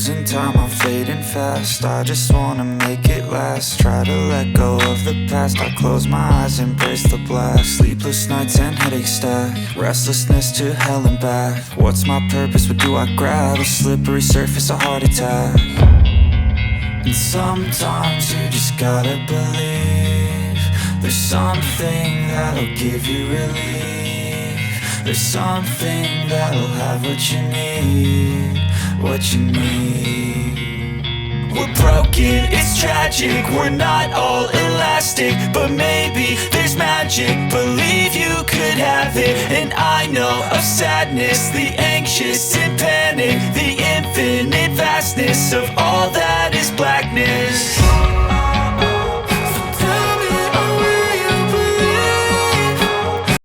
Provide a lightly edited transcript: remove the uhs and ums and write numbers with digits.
losing time, I'm fading fast. I just wanna make it last. Try to let go of the past. I close my eyes, embrace the blast. Sleepless nights and headaches stack. Restlessness to hell and back. What's my purpose, what do I grab? A slippery surface, a heart attack. And sometimes you just gotta believe there's something that'll give you relief. There's something that'll have what you need, what you need. We're broken, it's tragic, we're not all elastic, but maybe there's magic. Believe you could have it. And I know of sadness, the anxious and panic, the infinite vastness of all that is blackness.